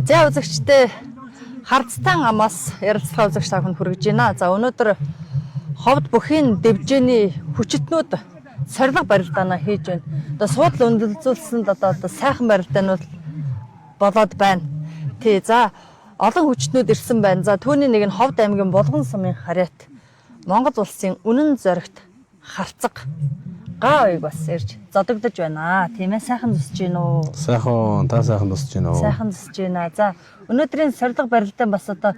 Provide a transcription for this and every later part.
За үзэгчтэй хардцтай амаас ярилцлага үзэгч та бүхэнд хүргэж байна. За өнөөдөр ховд бүхийн дэвжээний хүчитнүүд сорилго барилдаанаа хийж байна. Одоо суудлаа өндөрлүүлсэнд одоо сайхан барилдаанууд болоод байна. Тий, за олон хүчтнүүд ирсэн байна. За түүний нэг нь Ховд аймгийн Булган сумын харьяат Монгол улсын үнэн зоригт харцаг гаа уйг бас ирж зодогдож байна. Тийм ээ, сайхан зусж гин үү? Сайхан, та сайхан зусж гин үү? Сайхан зусж байна. За өнөөдрийн сорилго барилдаан бас одоо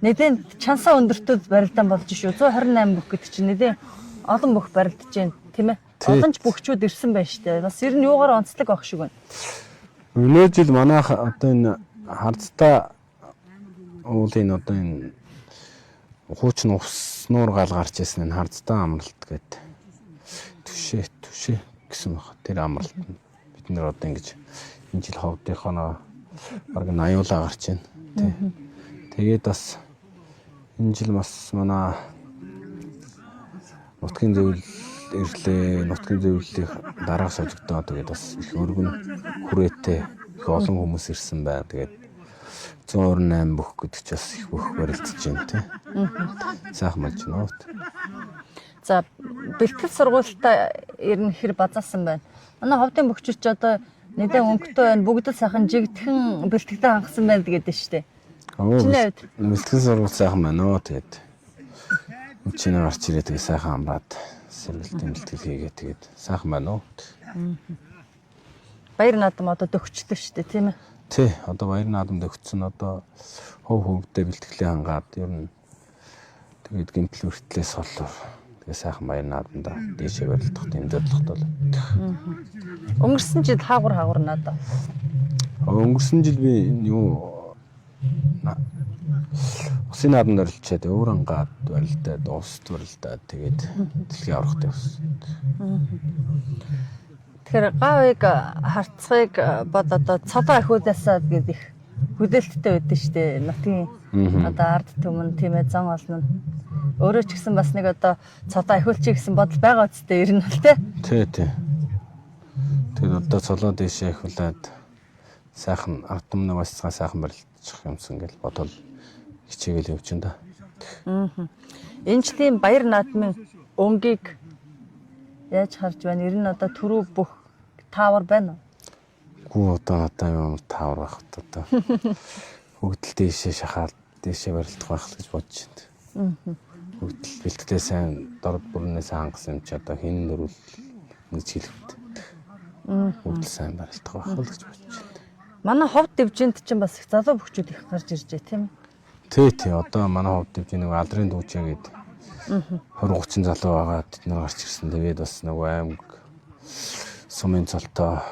нэгэн чансаа өндөртөд барилдаан болж шүү. 128 бүх гэдэг чинь нэгэн олон бүх барилдаж байна. Тийм ээ. Олон ч бүхчүүд ирсэн байна шүү дээ. Бас ер нь юугаар онцлог авах шиг байна. Өнөө жил манайх одоо энэ хардцтай уулын одоо энэ хуучин ус нуур гал гарч ирсэн энэ хардцтай амралт гэдэг түшээ гэсэн баг. Тэр амралт бид нэр одоо ингэж энэ жил ховдынхоо баг аюулаа гарч байна. Тий. Тэгээд бас энэ жил бас манай нутгийн зөвлөл ирлээ, нутгийн зөвлөлийн дараах сожигдоо тэгээд бас их өргөн хүрээтэй их олон хүмүүс ирсэн байна. Тэгээд 128 бүх гэдэг ч бас их бүх барилдаж байна тий. Сайхан болж байна. За бэлтгэл сургуультай ер нь хэр базаасан байна. Манай ховдын бөхчөрч одоо нэгэн өнгөтэй байна. Бүгд л сайхан жигдхэн бэлтгэлтэй хангасан байна гэдэг шүү дээ. Бэлтгэл сургууль сайхан байна. Тэгээд чиний гарч ирээ тэгээд сайхан амраад сэргэлтийн бэлтгэл хийгээ тэгээд сайхан байна. Баяр наадам одоо төгчлөө шүү дээ, тийм ээ. Тий, одоо баяр наадамд өгцөн одоо хөвгдөө бэлтгэлийн хангаад ер нь тэгээд гимтэл хүртлээс соллоо. Тэгээ сайхан баяр наадамда дээшээ барилдах тийм зорилготой л. Өнгөрсөн жил хаагур надаа. Өнгөрсөн жил би юу усын наадамд оролцоод өөр ангаад барилдаад, уст барилдаад тэгээд дэлхийн аврахтай ус. Тэгэхээр гавыг харцгийг бод одоо цолоо ахиудаасаа гэдэг их хүлээлттэй байдсан шүү дээ. Нутгийн одоо ард түмэн тийм ээ зан олон нь өөрөө ч гэсэн бас нэг одоо цолоо ахиулчих гэсэн бодол байгаа үстэй ер нь бол тий. Тий. Тэгээд одоо цолоо дэшээ ахиулаад сайхан ард түмний басцгаа сайхан барилдчих юмсан гэж бодол хичээгээл явж байна да. Энэ жилийн баяр наадмын өнгийг яаж харж байна? Ер нь одоо түрүү бүх таавар байна уу? Гүү одоо юм таавар байх одоо. Хөгдөл дэшээ шахаад дэшээ барилдах байх л гэж бодож байна. Хөгдөл бэлтгэлээ сайн дорд бүрнээс хангасан юм чи одоо хин дөрвөл нэг жилвт. Хөгдөл сайн барилдах байх л гэж бодож байна. Манай ховд дэвжээнд чинь бас их залуу бөхчүүд их гарч ирж байна тийм ээ. Тий, одоо манай ховд дэвжээ нэг алдрын дүүчээ гээд 20-30 залуу байгаа тэд нар гарч ирсэн. Тэгээд бас нэг аймаг сумын цолтой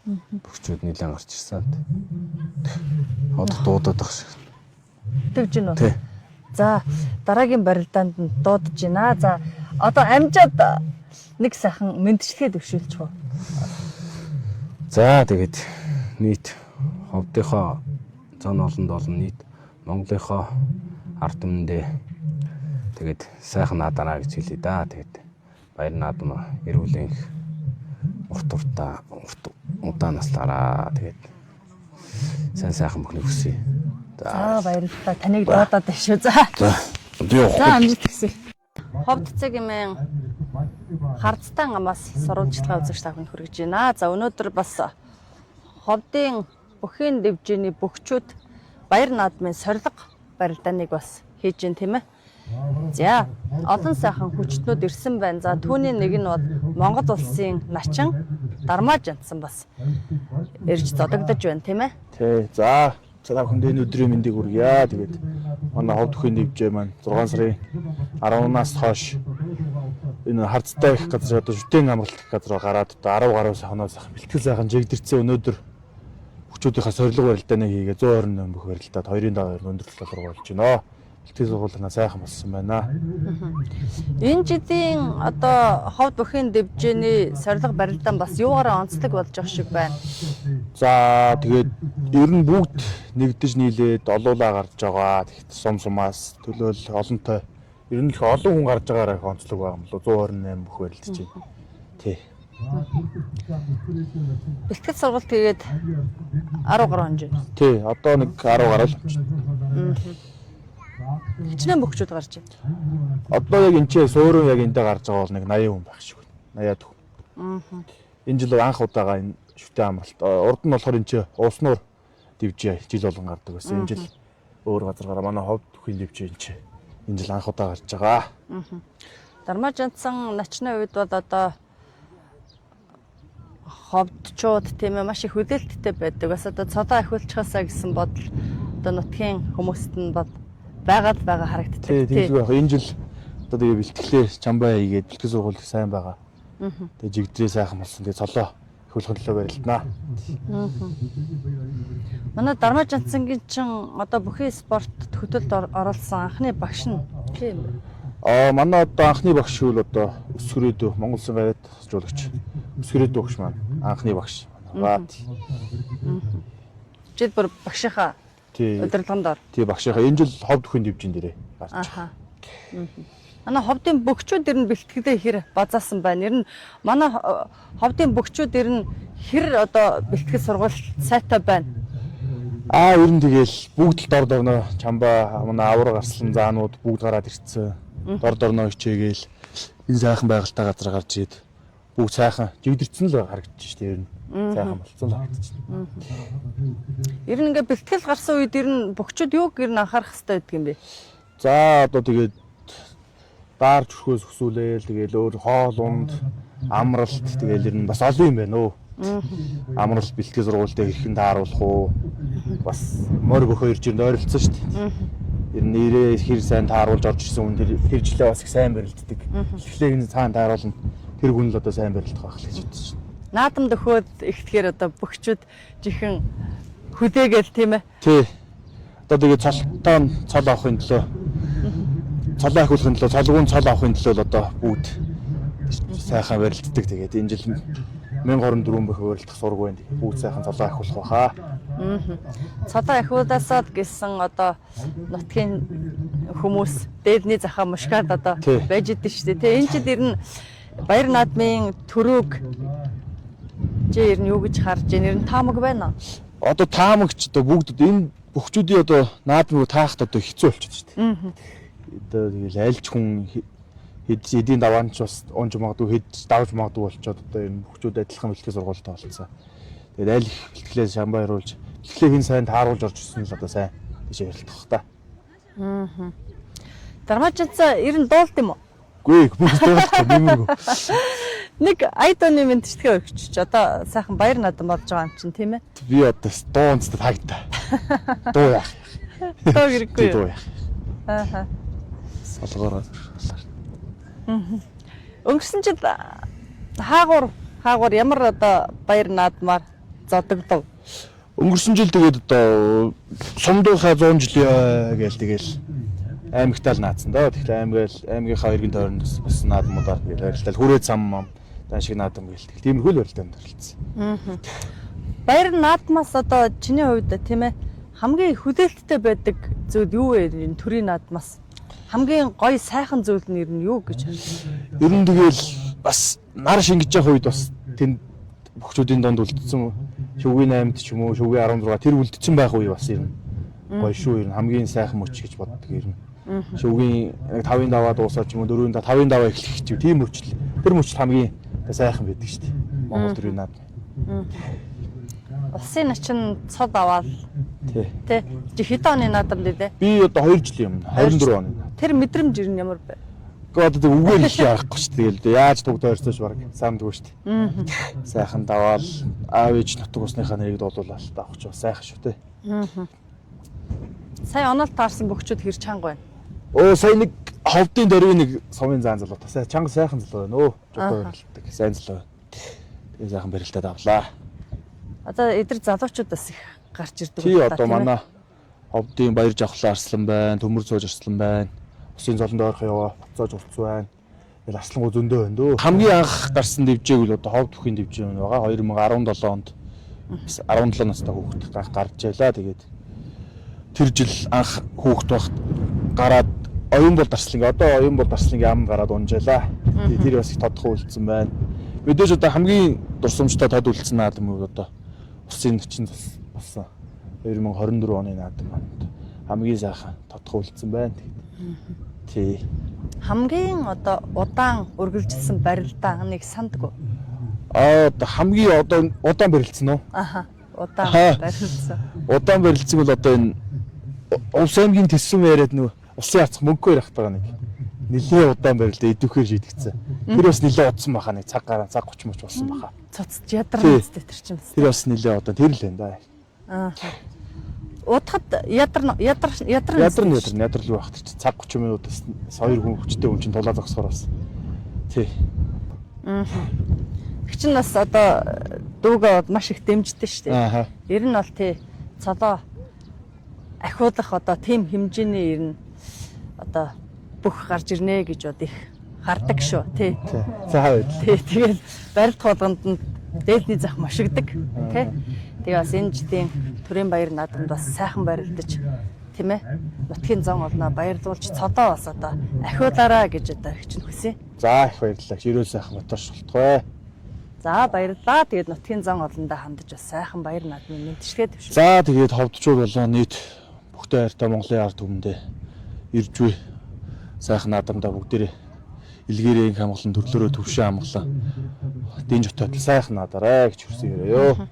бөхчүүд нэлээд гарч ирсэн. Одоо дуудаад байх шиг. Тэгж гинөө. Тий. За дараагийн барилдаанд нь дуудаж байна. За одоо амжаад нэг сайхан мэндчлэгээ төвшүүлчих үү. За тэгээд нийт ховдынхоо зан олон нийт Монголынхоо ард түмэндээ тэгээд сайхан наадаараа гэж хэлье да. Тэгээд баяр наадам эрүүлэн урт удаанаас лараа тэгээд сайхан бүхний хүсье. За баярлалаа. Таныг дуудаад байна шүү. За амжилт хүсье. Ховд цагийн хардцтай амаас сурвалжлагаа үзэгч та бүхэнд хүргэж байна. За өнөөдөр бас ховдын бүхийн дэвжээний бөхчүүд баяр наадмын сорилго барилдааныг бас хийж гин тийм ээ. За олон сайхан хүчтнүүд ирсэн байна. За түүний нэг нь бол Монгол улсын начин Дармаа Жантсан бас ирж зодогдож байна тийм ээ. Тий. За цаа хүнд энэ өдрийн мэндийг хүргье. Тэгээд манай ховд бүхийн дэвжээ маань 6 сарын 10-наас хойш энэ хардцтай их газар одоо шүтэн амралт их газар гараад одоо 10 гаруй хоноо сайхан бэлтгэл сайхан жигдэрсэн өнөөдөр хүчүүдийнхээ сорилго барилдааныг хийгээ 128 бүх барилдаад 2.2 өндөрлөлөөр болж байна. Бэлтгэл сургуулиудаа сайхан болсон байна. Энэ жилийн одоо ховд бүхийн дэвжээний сорилго барилдаан бас юугаараа онцлог болж байгаа шиг байна. За тэгээд ер нь бүгд нэгдэж нийлээд олуулаа гарч байгаа. Тэгэхдээ сумаас төлөөл олонтой ер нь их олон хүн гарч байгаараа их онцлог байгаа юм лу 128 бүх барилдаж байна. Тий. Бэлтгэл сургалт тэгээд 10 гаруй хонж байна. Тий, одоо нэг 10 гаруй л болчихно. Хичнээн бөхчүүд гарч байна. Одоо яг энэ ч суурин яг эндээ гарч байгаа бол нэг 80 хүн байх шиг байна. 80 хүн. Энэ жил анх удаага энэ шүтээ амралт. Урд нь болохоор энэ ч Уснуур дивжээ жил болгон гардаг байсан. Энэ жил өөр газар гараа манай ховд бүхийн дивжээ энэ ч энэ жил анх удаа гарч байгаа. Дармажинсан начны үед бол одоо ховдчууд тийм ээ маш их хөдөлттэй байдаг. Бас одоо цодоо ахиулчихаасаа гэсэн бодол одоо нутгийн хүмүүст нь байгаад байгаа харагддаг. Тий, тийм байх. Энэ жил одоо тэгээ бэлтгэлээ чамбаа хийгээд бэлтгэл сургууль сайн байгаа. Тэгээ жигдрээ сайхан болсон. Тэгээ цолоо хөлхөн төлөө барилдана. Манай Дармажинцангийн чин одоо бүхий спортод хөдөлд оролцсон анхны багш нь тийм ээ. Манай одоо анхны багш бол одоо Өсгөрөөдөө Монгол Улсын гавьяат жуулагч. Өсгөрөөдөө багш маань анхны багш. Жил бүр багшийнхаа удирдлаганд ор. Тий, багшийнхаа энэ жил ховд бүхийн дивжин дээрээ гарч. Манай ховдын бөхчүүд ер нь бэлтгэлээ хэр базаасан байна. Ер нь манай ховдын бөхчүүд ер нь хэр одоо бэлтгэл сургалт сайтай байна. Ер нь тэгэл бүгд л дор дорноо чамбаа манай авар гарслан заанууд бүгд гараад ирцэн. Дор дорноо хичээгээл энэ сайхан байгальтай газар гарч ирээд бүгд сайхан жигдэрсэн л харагдаж штэ ер нь. Сайхан болцсон л харагдаж байна. Ер нь ингээ бэлтгэл гарсан үед ер нь бөхчүүд юуг ер нь анхаарах хэрэгтэй гэдэг юм бэ? За одоо тэгээд даарж өрхөөс өсүүлээл тэгээл өөр хоол унд амралт тэгээл ер нь бас олон юм байна өө. Амралт бэлтгэл сургуультай хэрхэн тааруулах уу? Бас морь бөхөө ирж ирэнд ойролцсон шүү дээ. Ер нь нэрээ хэр сайн тааруулж орж ирсэн хүн тэр жилээ бас их сайн барилддаг. Эхлээг нь цаана тааруулна. Тэр хүн л одоо сайн барилдах байх л гэж бодсон шүү. Наадам дөхөөд ихтгэхээр одоо бөхчүүд жихэн хүлээгээл тийм ээ. Тий. Одоо тэгээд цолтоо цол авахын төлөө цол ахиулахын төлөө цолгуун цол авахын төлөө л одоо бүгд сайхан барилддаг. Тэгээд энэ жил 1024 бөх барилдах сураг байна. Бүгд сайхан цолоо ахиулах байхаа. Цодоо ахиудаасаад гэсэн одоо нутгийн хүмүүс дээдний захаа мушкад одоо байж идэв шүү дээ. Тэ энэ жил ер нь баяр наадмын төрөөг ер нь юу гэж харж байна? Ер нь таамаг байна уу? Одоо таамагч одоо бүгд энэ бөхчүүдийн одоо наадмыг таахт одоо хэцүү болчиход шүү дээ. Одоо тэгэл альч хүн эдийн даваанч бас унж магадгүй хэд давж магадгүй болчиход одоо энэ бөхчүүд адилхан бэлтгэл сургуультай болцсон. Тэгээд аль их бэлтгэлээ шамбааруулж бэлтгэлээ хин сайн тааруулж орж ирсэн л одоо сайн тийш ярилцах та. Дармажинцаа ер нь дуулд юм уу? Гүй бүгд дуулахгүй нэмэргүй. Нэг айдоны мэдчилгээ өгч одоо сайхан баяр наадам болж байгаа юм чинь тийм ээ. Би одоо дуунцтай тагтаа. Дуу яах. Дуу хэрэггүй. Дуу яах. Солгороо. Өнгөрсөн жил хаагур ямар одоо баяр наадмаар зодогдов? Өнгөрсөн жил тэгээд одоо сумдуухаа 100 жилийн гээл тэгэл аймагтаа л наацсан доо. Тэгэхээр аймгийнхаа иргэн тойронд бас наадмуудаар тэгэл арилтал хүрээ зам дан шиг наадам гээл тэгэл тиймэрхүү л барилдаанд оролцсон. Баяр наадмаас одоо чиний хувьд тийм ээ хамгийн хүлээлттэй байдаг зүйл юу вэ? Энэ төрийн наадмаас хамгийн гоё сайхан зүйл нь ер нь юу гэж харагдав? Ер нь тэгэл бас нар шингэж явах үед бас тэнд бөхчүүдийн донд үлдсэн шүггийн 8-д ч юм уу шүггийн 16 тэр үлдсэн байх үе бас ер нь гоё шүү. Ер нь хамгийн сайхан мөч гэж боддог ер нь. Шүггийн 5-ын даваа дуусаад ч юм уу 4-ийн 5-ийн даваа эхлэх ч тийм мөчл. Тэр мөчл хамгийн сайхан байдаг шүү дээ. Монгол төрийн наадам. Улсын начин цод аваад тий. Хэд оны наадам дээ? Би одоо 2 жил юм. 24 оны. Тэр мэдрэмж ер нь ямар бэ? Гэхдээ одоо үгээр их яахгүй шүү дээ. Тэгэл яаж дугд ойрсооч баг самдгүй шүү дээ. Сайхан даваал аав ээж нутаг усныхаа нэрийг дуулуулаад авах ч сайхан шүү дээ. Сая оноолт таарсан бөхчүүд хэр чанга байна? Сая нэг ховдын дөрвийн нэг совын заан залуу та чанга сайхан залуу байна. Жодоо барилдаг сайн залуу. Тэгээ сайхан барилтад авлаа. Одоо эдгээр залуучуудаас их гарч ирдэг. Тий одоо манай ховдын баяр жавхлаа арслан байна, төмөр цоож арслан байна. Усын золонд ойрох яваа буцааж урц байна. Тэгэл арслангуу зөндөө байна дөө. Хамгийн анх гарсан дэвжээг л одоо ховд бүхийн дэвжээ байгаа. 2017 онд 17 настай хүүхэд гарч ялаа. Тэгээд тэр жил анх хүүхэд багт гараад оюун бол дарслангийн одоо оюун бол дарслангийн ам гараад унжаалаа. Тэр бас их тодорхой үлдсэн байна. Мэдээж одоо хамгийн дурсамжтай тод үлдсэн наадам бол одоо усын төчин болсон 2024 оны наадам байна. Хамгийн сайхан тодох үлдсэн байна. Тий. Хамгийн одоо удаан үргэлжилсэн барилдаа нэг сандгүй. Одоо хамгийн удаан барилдсан уу? Аха. Удаан барилдсан. Удаан барилдсан бол одоо энэ Улс аймгийн төсвөн яриад нөгөө улсын арцх мөнгөөр явах байгаа нэг нэлээ удаан барилдаа идэвхээр шийдэгдсэн. Тэр бас нэлээ удсан баха нэг цаг 30 мөч болсон баха. Цоцч ядарна үстэй тэр чинь. Тэр бас нэлээ удаан тэр л байна да. Аа. Удахад ядарна ядрал байх тэр чинь цаг 30 минутаас 2 хүн хүчтэй хүн чинь тулаа зогсохоор бас. Тий. Аа. Тэг чинь бас одоо дүүгээ маш их дэмждэг шүү дээ. Аа. Ер нь бол тий цолоо ахиулах одоо тийм хэмжээний ер нь одоо бүх гарч ирнэ гэж бод их хардаг шүү тий. За хаваад. Тий тэгэл барилт болгонд нь дээлний зах мошигдаг тий. Тэгээ бас энэ жилийн төрийн баяр наадамд бас сайхан барилдаж тийм ээ нутгийн зам олноо баярлуулж цодоо бас одоо ахиулаарай гэж одоо их чинь хүсье. За их баярлалаа. Ширүүл сайхан мотош болтгой. За баярлалаа. Тэгээд нутгийн зам олондоо хандаж бас сайхан баяр наадмын мэдчилгээд төвшөө. За тэгээд ховдчууд болоо нийт бүхтэй хайртай Монголын ард түмэндээ ирж буй сайхан наадамдаа бүгдээрээ илгээрээ хамглан төрлөөрөө төвшөө хамглан дийн жотоод сайхан надараа гэж хүсье ёо.